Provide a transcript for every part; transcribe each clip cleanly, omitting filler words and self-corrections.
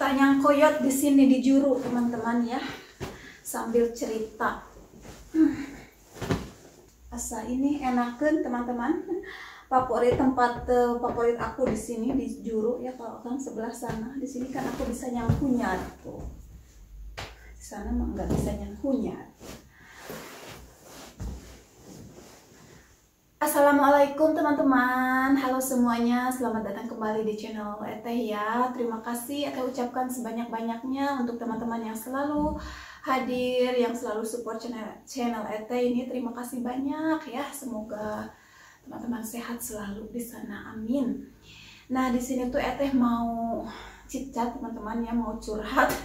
bisa nyangkoyot di sini di Juru teman-teman ya, sambil cerita. Asa ini enakan teman-teman. Tempat favorit aku di sini di Juru ya, kalau kan sebelah sana. Di sini kan aku bisa nyangkunyat tuh. Di sana mah nggak bisa nyangkunyat. Assalamualaikum teman-teman, halo semuanya, selamat datang kembali di channel Eteh ya. Terima kasih Eteh ucapkan sebanyak-banyaknya untuk teman-teman yang selalu hadir, yang selalu support channel Eteh ini. Terima kasih banyak ya, semoga teman-teman sehat selalu di sana, amin. Nah di sini tuh Eteh mau cicat teman-teman ya, mau curhat.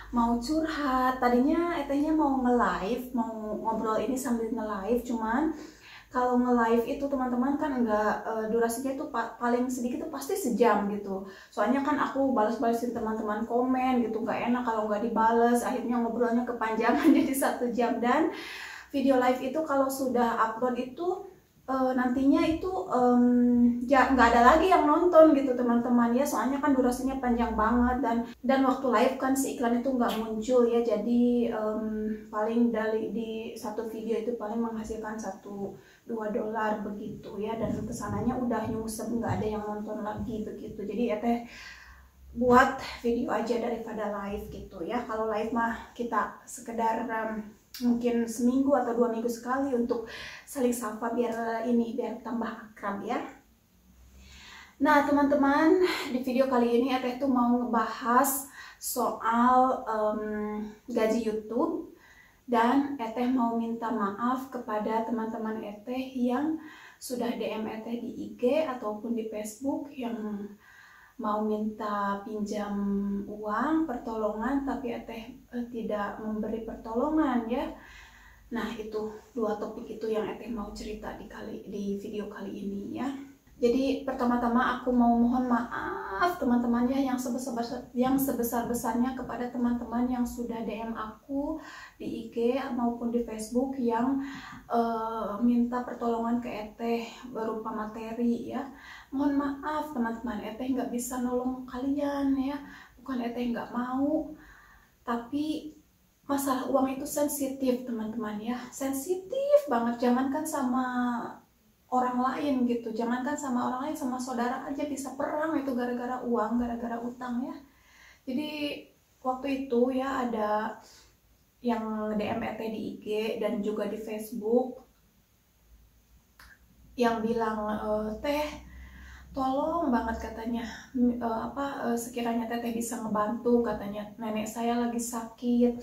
Mau curhat, tadinya Etehnya mau nge-live, mau ngobrol ini sambil nge-live, cuman kalau nge-live itu teman-teman kan enggak, durasinya itu paling sedikit tuh pasti sejam gitu. Soalnya kan aku balas-balasin teman-teman komen gitu, nggak enak kalau nggak dibales, akhirnya ngobrolnya kepanjangan jadi 1 jam. Dan video live itu kalau sudah upload itu nantinya itu nggak ada lagi yang nonton gitu teman-teman ya, soalnya kan durasinya panjang banget, dan waktu live kan si iklan itu nggak muncul ya, jadi paling di satu video itu paling menghasilkan $1-2 begitu ya, dan kesananya udah nyungsep, nggak ada yang nonton lagi begitu. Jadi ya teh buat video aja daripada live gitu ya. Kalau live mah kita sekedar mungkin seminggu atau 2 minggu sekali untuk saling sapa biar tambah akrab ya. Nah teman-teman, di video kali ini Eteh tuh mau ngebahas soal gaji YouTube, dan Eteh mau minta maaf kepada teman-teman Eteh yang sudah DM Eteh di IG ataupun di Facebook yang mau minta pinjam uang pertolongan, tapi Eteh tidak memberi pertolongan ya. Nah itu 2 topik itu yang Eteh mau cerita di video kali ini ya. Jadi pertama-tama aku mau mohon maaf teman-teman ya, yang sebesar-besarnya kepada teman-teman yang sudah DM aku di IG maupun di Facebook yang minta pertolongan ke Eteh berupa materi ya. Mohon maaf teman-teman, Eteh nggak bisa nolong kalian ya. Bukan Eteh nggak mau, tapi masalah uang itu sensitif teman-teman ya, sensitif banget. Jangankan sama orang lain gitu, jangankan sama orang lain, sama saudara aja bisa perang itu gara-gara uang, gara-gara utang ya. Jadi waktu itu ya ada yang DM Eteh di IG dan juga di Facebook yang bilang, Teh tolong banget katanya, sekiranya Teteh bisa ngebantu katanya, nenek saya lagi sakit,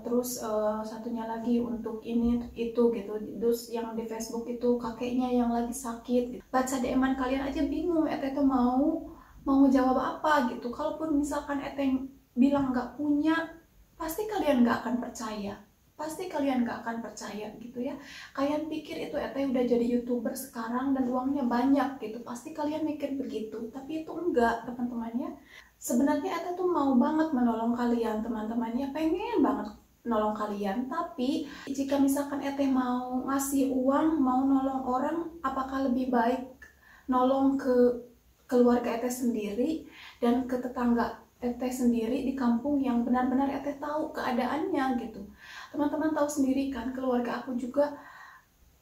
terus satunya lagi untuk ini itu gitu. Terus yang di Facebook itu kakeknya yang lagi sakit gitu. Baca DM-an kalian aja bingung Eteh tuh mau jawab apa gitu. Kalaupun misalkan Eteh bilang nggak punya, pasti kalian nggak akan percaya. Pasti kalian gak akan percaya gitu ya. Kalian pikir itu Eteh udah jadi YouTuber sekarang dan uangnya banyak gitu, pasti kalian mikir begitu. Tapi itu enggak teman-teman ya. Sebenarnya Eteh tuh mau banget menolong kalian teman-teman ya, pengen banget nolong kalian. Tapi jika misalkan Eteh mau ngasih uang, mau nolong orang, apakah lebih baik nolong ke keluarga Eteh sendiri dan ke tetangga Eteh sendiri di kampung yang benar-benar Eteh tahu keadaannya gitu. Teman-teman tahu sendiri kan, keluarga aku juga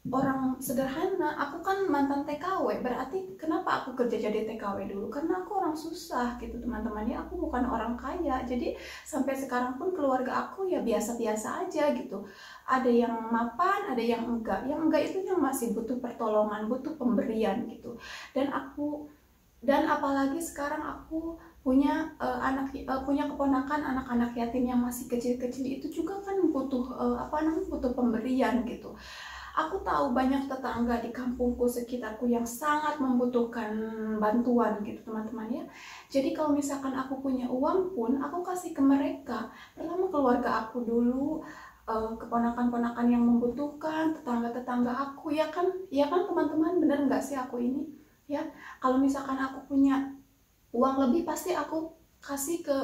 orang sederhana. Aku kan mantan TKW, berarti kenapa aku kerja jadi TKW dulu? Karena aku orang susah gitu teman-teman ya, aku bukan orang kaya. Jadi sampai sekarang pun keluarga aku ya biasa-biasa aja gitu. Ada yang mapan, ada yang enggak. Yang enggak itu yang masih butuh pertolongan, butuh pemberian gitu. Dan apalagi sekarang aku punya punya keponakan anak-anak yatim yang masih kecil-kecil, itu juga kan butuh butuh pemberian gitu. Aku tahu banyak tetangga di kampungku sekitarku yang sangat membutuhkan bantuan gitu teman-teman ya. Jadi kalau misalkan aku punya uang pun aku kasih ke mereka. Pertama keluarga aku dulu, keponakan-ponakan yang membutuhkan, tetangga-tetangga aku ya kan teman-teman, bener nggak sih aku ini ya. Kalau misalkan aku punya uang lebih, pasti aku kasih ke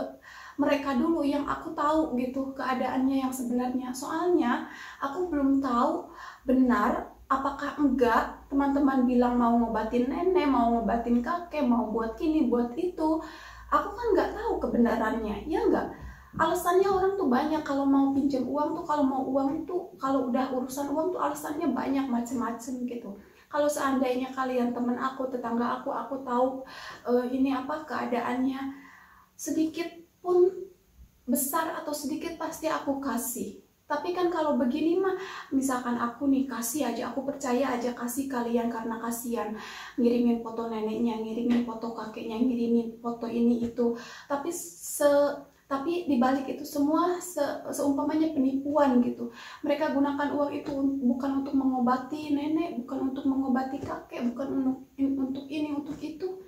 mereka dulu yang aku tahu gitu keadaannya yang sebenarnya. Soalnya aku belum tahu benar apakah enggak teman-teman bilang mau ngobatin nenek, mau ngobatin kakek, mau buat gini buat itu, Aku kan nggak tahu kebenarannya, ya nggak. Alasannya orang tuh banyak kalau mau pinjam uang tuh, kalau mau uang itu, kalau udah urusan uang tuh alasannya banyak macem-macem gitu. Kalau seandainya kalian temen aku, tetangga aku tahu ini apa keadaannya, sedikit pun besar atau sedikit pasti aku kasih. Tapi kan kalau begini mah, misalkan aku nih kasih aja, aku percaya aja kasih kalian karena kasihan, ngirimin foto neneknya, ngirimin foto kakeknya, ngirimin foto ini itu. Tapi dibalik itu semua seumpamanya penipuan gitu. Mereka gunakan uang itu bukan untuk mengobati nenek, bukan untuk mengobati kakek, bukan untuk ini, untuk itu.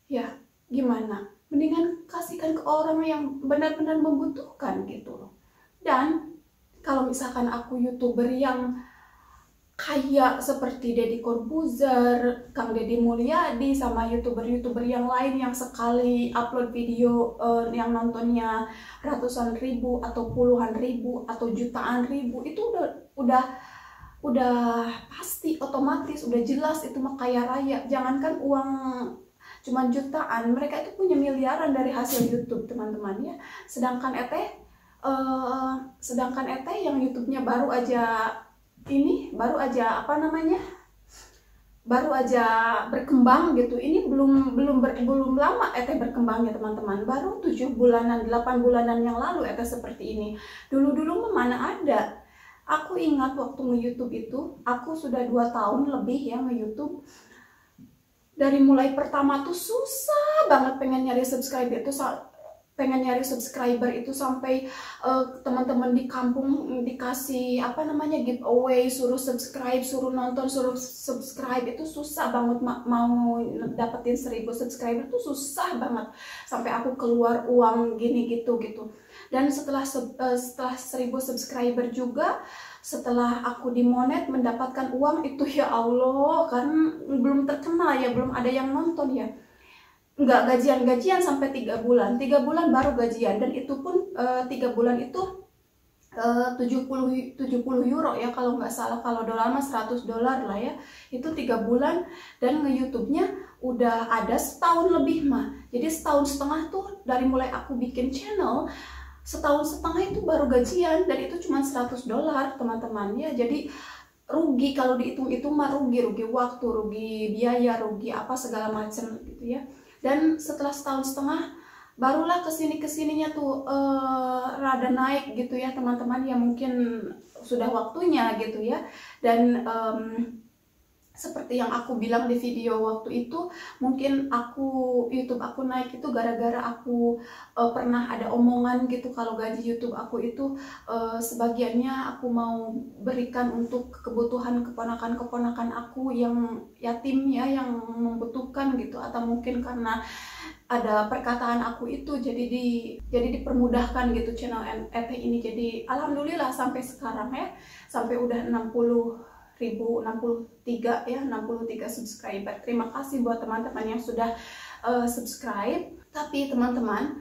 Ya, gimana? Mendingan kasihkan ke orang yang benar-benar membutuhkan gitu loh. Dan kalau misalkan aku YouTuber yang kayak seperti Deddy Corbuzier, Kang Deddy Mulyadi, sama YouTuber-YouTuber yang lain yang sekali upload video yang nontonnya ratusan ribu atau puluhan ribu atau jutaan ribu, itu udah pasti otomatis udah jelas itu mah kaya raya. Jangankan uang cuman jutaan, mereka itu punya miliaran dari hasil YouTube teman-teman ya. Sedangkan Eteh yang YouTube-nya baru aja baru aja berkembang gitu. Ini belum lama Eteh berkembangnya teman-teman, baru 7 bulanan 8 bulanan yang lalu Eteh seperti ini. Dulu mah mana ada. Aku ingat waktu nge-YouTube itu, aku sudah 2 tahun lebih ya nge-YouTube. Dari mulai pertama tuh susah banget pengen nyari subscriber itu sampai teman-teman di kampung dikasih giveaway, suruh subscribe, suruh nonton, suruh subscribe. Itu susah banget, mau dapetin 1000 subscriber tuh susah banget, sampai aku keluar uang gini gitu. Dan setelah 1000 subscriber juga, setelah aku dimonet mendapatkan uang itu, ya Allah, kan belum terkenal ya, belum ada yang nonton ya, nggak gajian sampai 3 bulan baru gajian. Dan itu pun 3 bulan itu 70 euro ya kalau nggak salah, kalau dolar mah $100 lah ya. Itu 3 bulan dan nge-YouTube-nya udah ada setahun lebih mah. Jadi setahun setengah tuh dari mulai aku bikin channel, setahun setengah itu baru gajian, dan itu cuma $100 teman-teman ya. Jadi rugi, kalau dihitung-hitung mah rugi waktu, rugi biaya, rugi apa segala macam gitu ya. Dan setelah setahun setengah barulah kesininya tuh rada naik gitu ya teman-teman ya, mungkin sudah waktunya gitu ya. Dan seperti yang aku bilang di video waktu itu, mungkin YouTube aku naik itu gara-gara aku pernah ada omongan gitu kalau gaji YouTube aku itu sebagiannya aku mau berikan untuk kebutuhan keponakan-keponakan aku yang yatim ya, yang membutuhkan gitu. Atau mungkin karena ada perkataan aku itu jadi dipermudahkan gitu channel Eteh ini. Jadi alhamdulillah sampai sekarang ya, sampai udah 63 subscriber. Terima kasih buat teman-teman yang sudah subscribe. Tapi teman-teman,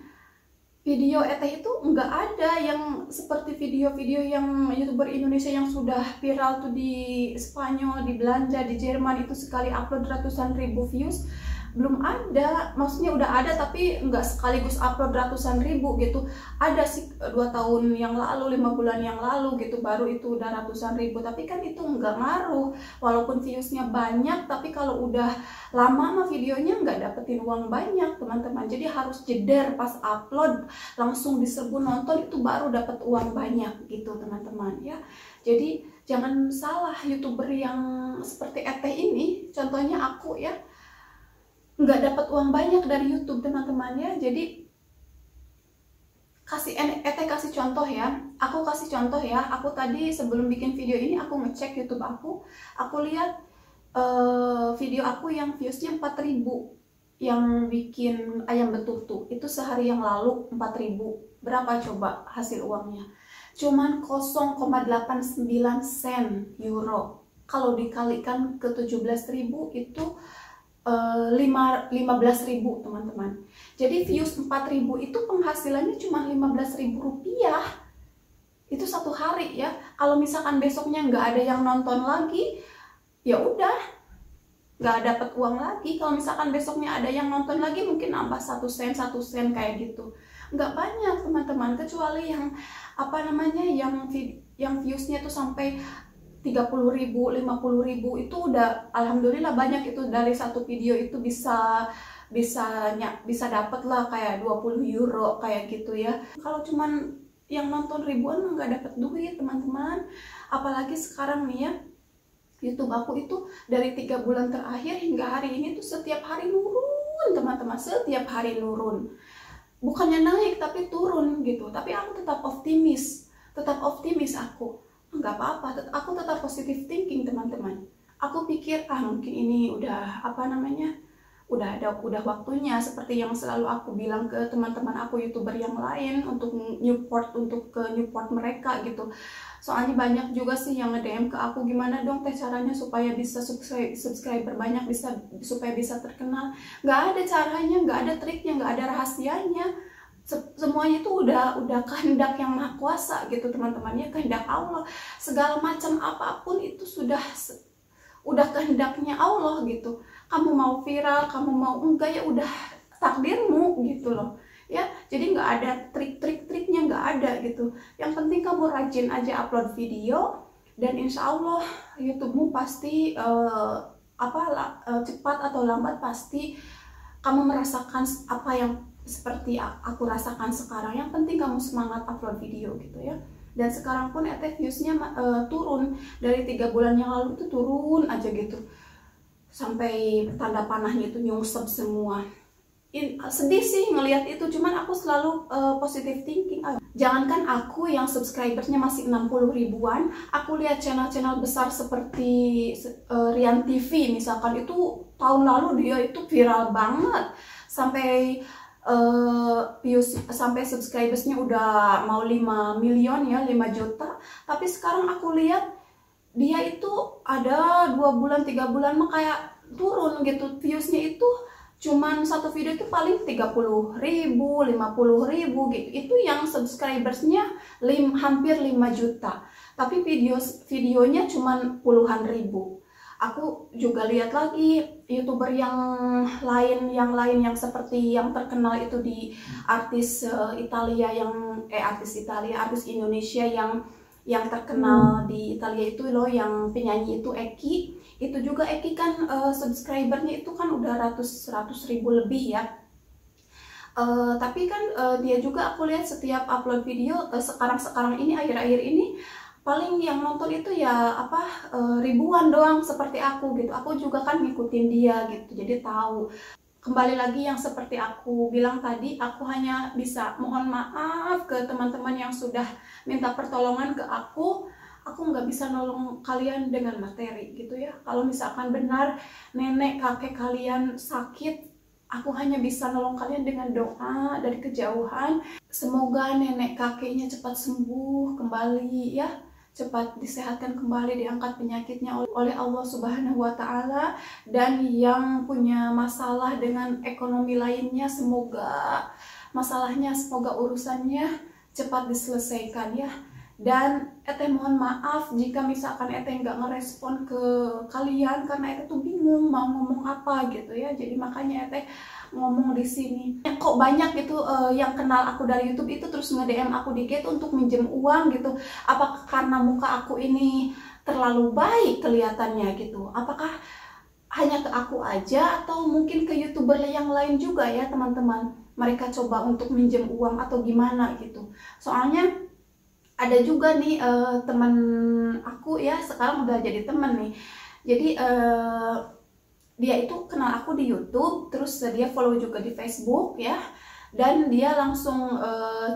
video Eteh itu nggak ada yang seperti video-video yang YouTuber Indonesia yang sudah viral tuh di Spanyol, di Belanda, di Jerman, itu sekali upload ratusan ribu views. Belum ada, maksudnya udah ada tapi nggak sekaligus upload ratusan ribu gitu. Ada sih 2 tahun yang lalu, 5 bulan yang lalu gitu, baru itu udah ratusan ribu. Tapi kan itu nggak ngaruh, walaupun viewsnya banyak, tapi kalau udah lama mah videonya nggak dapetin uang banyak teman-teman. Jadi harus jeder, pas upload langsung diserbu nonton, itu baru dapat uang banyak gitu teman-teman ya. Jadi jangan salah, YouTuber yang seperti Eteh ini, contohnya aku ya, nggak dapat uang banyak dari YouTube teman-teman ya. Jadi Eteh kasih contoh ya, aku kasih contoh ya. Aku tadi sebelum bikin video ini aku ngecek YouTube aku lihat video aku yang viewsnya 4000, yang bikin ayam betutu itu sehari yang lalu 4000. Berapa coba hasil uangnya? Cuman 0,89 sen euro. Kalau dikalikan ke 17.000 itu 15.000 teman-teman. Jadi views 4.000 itu penghasilannya cuma 15.000 rupiah. Itu satu hari ya. Kalau misalkan besoknya nggak ada yang nonton lagi, ya udah nggak dapat uang lagi. Kalau misalkan besoknya ada yang nonton lagi, mungkin nambah 1 sen kayak gitu. Nggak banyak teman-teman, kecuali yang apa namanya, yang viewsnya tuh sampai 30.000, 50.000, itu udah alhamdulillah banyak. Itu dari satu video itu bisa dapat lah kayak 20 euro kayak gitu ya. Kalau cuman yang nonton ribuan nggak dapat duit teman-teman. Apalagi sekarang nih ya, YouTube aku itu dari 3 bulan terakhir hingga hari ini tuh setiap hari nurun teman-teman, setiap hari nurun. Bukannya naik tapi turun gitu. Tapi aku tetap optimis aku. Nggak apa-apa, aku tetap positive thinking teman-teman. Aku pikir mungkin ini udah apa namanya, udah waktunya, seperti yang selalu aku bilang ke teman-teman aku YouTuber yang lain untuk ke Newport mereka gitu. Soalnya banyak juga sih yang nge-DM ke aku, gimana dong teh caranya supaya bisa subscriber banyak, supaya bisa terkenal. Nggak ada caranya, nggak ada triknya, nggak ada rahasianya. Semuanya itu udah kehendak yang maha kuasa gitu teman-teman ya, kehendak Allah. Segala macam apapun itu udah kehendaknya Allah gitu. Kamu mau viral, kamu mau enggak, ya udah takdirmu gitu loh ya. Jadi nggak ada triknya, nggak ada gitu. Yang penting kamu rajin aja upload video, dan insya Allah YouTubemu pasti cepat atau lambat pasti kamu merasakan apa yang seperti aku rasakan sekarang. Yang penting kamu semangat upload video gitu ya. Dan sekarang pun viewsnya turun. Dari 3 bulan yang lalu itu turun aja gitu, sampai tanda panahnya itu nyungsep semua. Sedih sih ngelihat itu, cuman aku selalu positive thinking. Jangankan aku yang subscribernya masih 60 ribuan, aku lihat channel-channel besar seperti Rian TV misalkan, itu tahun lalu dia itu viral banget, sampai sampai subscribersnya udah mau 5 million ya, 5 juta. Tapi sekarang aku lihat dia itu ada 2 bulan 3 bulan mah kayak turun gitu. Viewsnya itu cuman satu video itu paling 30.000, 50.000 gitu. Itu yang subscribersnya hampir 5 juta, tapi videonya cuman puluhan ribu. Aku juga lihat lagi YouTuber yang lain yang seperti yang terkenal itu di artis artis Indonesia yang terkenal di Italia itu loh, yang penyanyi itu Eki. Itu juga Eki kan subscribernya itu kan udah ratus ribu lebih ya. Tapi kan dia juga aku lihat setiap upload video sekarang ini, akhir-akhir ini paling yang nonton itu ya ribuan doang seperti aku gitu. Aku juga kan ngikutin dia gitu, jadi tahu. Kembali lagi yang seperti aku bilang tadi, aku hanya bisa mohon maaf ke teman-teman yang sudah minta pertolongan ke aku. Aku nggak bisa nolong kalian dengan materi gitu ya. Kalau misalkan benar nenek kakek kalian sakit, aku hanya bisa nolong kalian dengan doa dari kejauhan. Semoga nenek kakeknya cepat sembuh kembali ya, cepat disehatkan kembali, diangkat penyakitnya oleh Allah Subhanahu wa Ta'ala. Dan yang punya masalah dengan ekonomi lainnya, semoga urusannya cepat diselesaikan ya. Dan mohon maaf jika misalkan nggak ngerespon ke kalian, karena tuh bingung mau ngomong apa gitu ya. Jadi makanya ngomong di sini. Kok banyak gitu yang kenal aku dari YouTube itu terus nge-DM aku di GT untuk minjem uang gitu. Apakah karena muka aku ini terlalu baik kelihatannya gitu? Apakah hanya ke aku aja atau mungkin ke YouTuber yang lain juga ya teman-teman? Mereka coba untuk minjem uang atau gimana gitu. Soalnya ada juga nih teman aku ya, sekarang udah jadi teman nih. Jadi dia itu kenal aku di YouTube, terus dia follow juga di Facebook ya. Dan dia langsung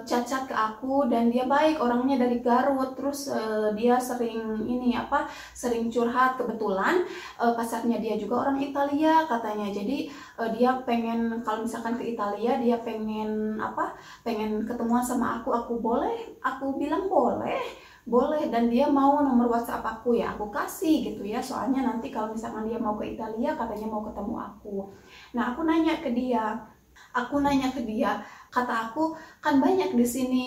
chat ke aku, dan dia baik orangnya, dari Garut. Terus dia sering curhat. Kebetulan pacarnya dia juga orang Italia katanya. Jadi dia pengen, kalau misalkan ke Italia, dia pengen ketemuan sama aku boleh? Aku bilang boleh, dan dia mau nomor WhatsApp aku, ya aku kasih gitu ya. Soalnya nanti kalau misalkan dia mau ke Italia, katanya mau ketemu aku. Nah, aku nanya ke dia, kata aku, kan banyak di sini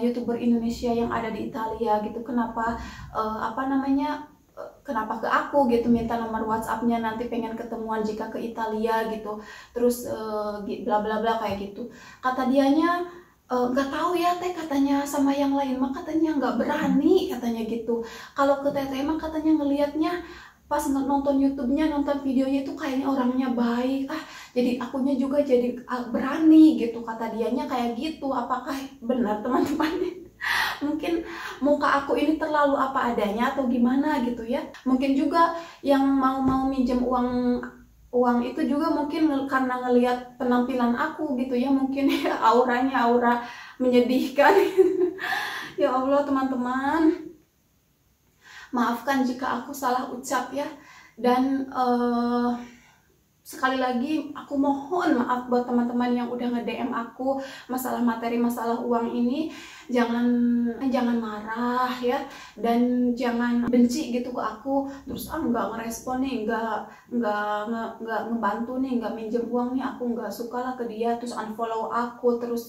YouTuber Indonesia yang ada di Italia gitu. Kenapa kenapa ke aku gitu, minta nomor WhatsApp-nya, nanti pengen ketemuan jika ke Italia gitu, terus bla bla bla kayak gitu. Kata dianya nggak tahu ya teh, katanya sama yang lain mah katanya nggak berani katanya gitu. Kalau ke teteh mah katanya ngelihatnya pas nonton YouTube-nya, nonton videonya itu kayaknya orangnya baik, jadi akunya juga jadi berani gitu, kata dianya kayak gitu. Apakah benar teman-teman? Mungkin muka aku ini terlalu apa adanya atau gimana gitu ya. Mungkin juga yang mau minjem uang itu juga mungkin karena ngelihat penampilan aku gitu ya, mungkin ya, auranya aura menyedihkan. Ya Allah teman-teman, maafkan jika aku salah ucap ya. Dan sekali lagi aku mohon maaf buat teman-teman yang udah nge-DM aku masalah materi, masalah uang ini. Jangan marah ya, dan jangan benci gitu ke aku terus nggak ngerespon nih, nggak ngebantu nih, nggak minjem uang nih, aku nggak suka lah ke dia, terus unfollow aku, terus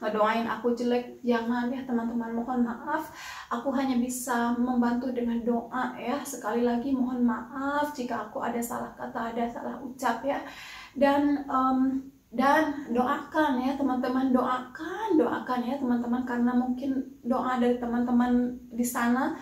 ngedoain aku jelek. Jangan ya teman-teman, mohon maaf. Aku hanya bisa membantu dengan doa ya. Sekali lagi mohon maaf jika aku ada salah kata, ada salah ucap ya. Dan doakan ya teman-teman, doakan ya teman-teman, karena mungkin doa dari teman-teman di sana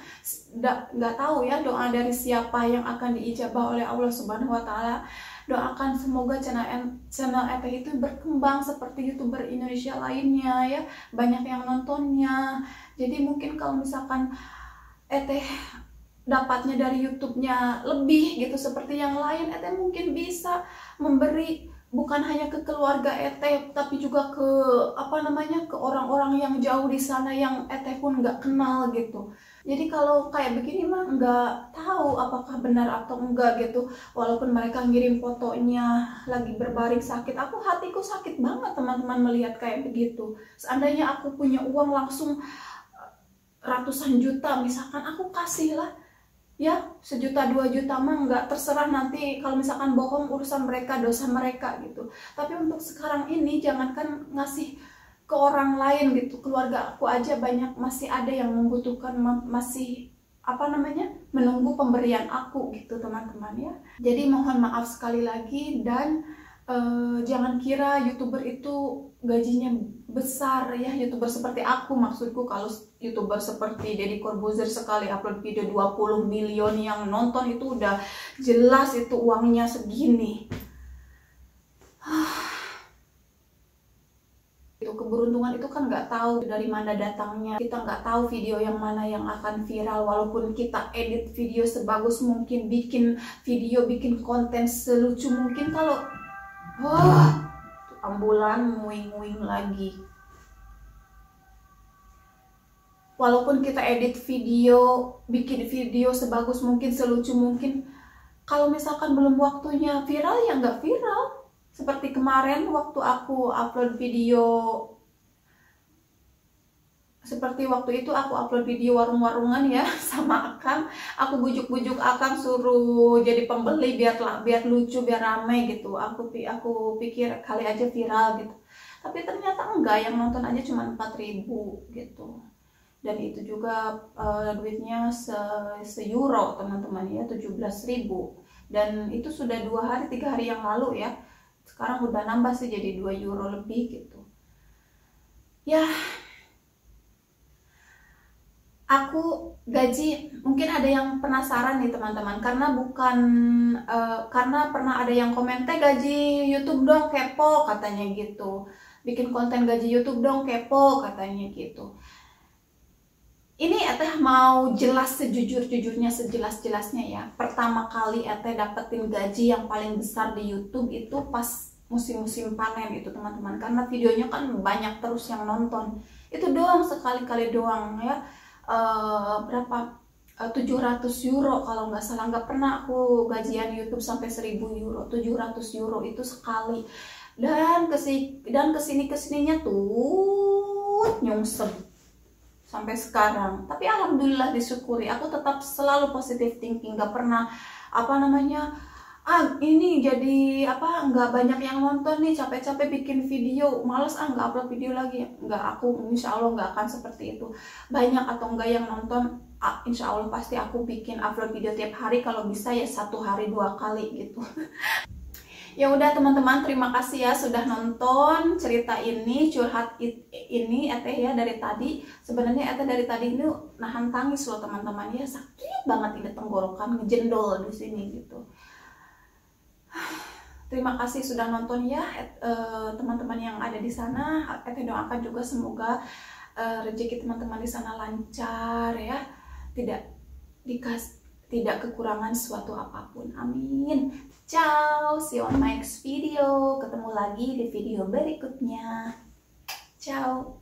nggak tahu ya doa dari siapa yang akan diijabah oleh Allah Subhanahu wa Ta'ala. Doakan semoga channel Eteh itu berkembang seperti YouTuber Indonesia lainnya ya, banyak yang nontonnya. Jadi mungkin kalau misalkan Eteh dapatnya dari YouTube-nya lebih gitu seperti yang lain, Eteh mungkin bisa memberi bukan hanya ke keluarga Eteh, tapi juga ke ke orang-orang yang jauh di sana yang Eteh pun nggak kenal gitu. Jadi kalau kayak begini mah nggak tahu apakah benar atau enggak gitu. Walaupun mereka ngirim fotonya lagi berbaring sakit, hatiku sakit banget teman-teman melihat kayak begitu. Seandainya aku punya uang langsung ratusan juta misalkan, aku kasih lah ya, 1 juta 2 juta mah nggak, terserah nanti kalau misalkan bohong urusan mereka, dosa mereka gitu. Tapi untuk sekarang ini jangankan ngasih ke orang lain gitu, keluarga aku aja banyak masih ada yang membutuhkan, masih menunggu pemberian aku gitu teman-teman ya. Jadi mohon maaf sekali lagi, dan jangan kira YouTuber itu gajinya besar ya, YouTuber seperti aku maksudku. Kalau YouTuber seperti Deddy Corbuzier sekali upload video 20 miliar yang nonton, itu udah jelas itu uangnya segini. Itu keberuntungan itu kan nggak tahu dari mana datangnya. Kita nggak tahu video yang mana yang akan viral, walaupun kita edit video sebagus mungkin, bikin video, bikin konten selucu mungkin, kalau ambulan nguing-nguing lagi. Walaupun kita edit video, bikin video sebagus mungkin, selucu mungkin, kalau misalkan belum waktunya viral ya nggak viral. Seperti kemarin waktu aku upload video, seperti waktu itu aku upload video warung-warungan ya sama Akang. Aku bujuk-bujuk Akang suruh jadi pembeli biar lucu, biar rame gitu. Aku pikir kali aja viral gitu. Tapi ternyata enggak, yang nonton aja cuma 4.000 gitu. Dan itu juga duitnya se-euro teman-teman ya, 17.000. Dan itu sudah 2 hari 3 hari yang lalu ya. Sekarang udah nambah sih jadi 2 euro lebih gitu. Ya, aku gaji, mungkin ada yang penasaran nih teman-teman, karena pernah ada yang komen, teh gaji YouTube dong kepo katanya gitu, bikin konten gaji YouTube dong kepo katanya gitu. Ini Eteh mau jelas sejujur-jujurnya, sejelas-jelasnya ya. Pertama kali Eteh dapetin gaji yang paling besar di YouTube itu pas musim-musim panen itu teman-teman, karena videonya kan banyak terus yang nonton. Itu doang, sekali-kali doang ya. Berapa 700 euro kalau nggak salah. Nggak pernah aku gajian YouTube sampai 1.000 euro, 700 euro itu sekali. Dan kesininya tuh nyungsep sampai sekarang. Tapi alhamdulillah disyukuri, aku tetap selalu positive thinking, nggak pernah ini jadi apa, nggak banyak yang nonton nih, capek-capek bikin video, males nggak upload video lagi. Nggak, aku insya Allah nggak akan seperti itu. Banyak atau enggak yang nonton, insya Allah pasti aku bikin upload video tiap hari, kalau bisa ya 1 hari 2 kali gitu. Ya udah teman-teman, terima kasih ya sudah nonton cerita ini, curhat ini Eteh ya dari tadi. Sebenarnya Eteh dari tadi ini nahan tangis loh teman-teman ya, sakit banget ini tenggorokan, ngejendol di sini gitu. Terima kasih sudah nonton ya teman-teman yang ada di sana. Eteh doakan juga semoga rezeki teman-teman di sana lancar ya, tidak kekurangan suatu apapun. Amin. Ciao, see you on my next video. Ketemu lagi di video berikutnya. Ciao.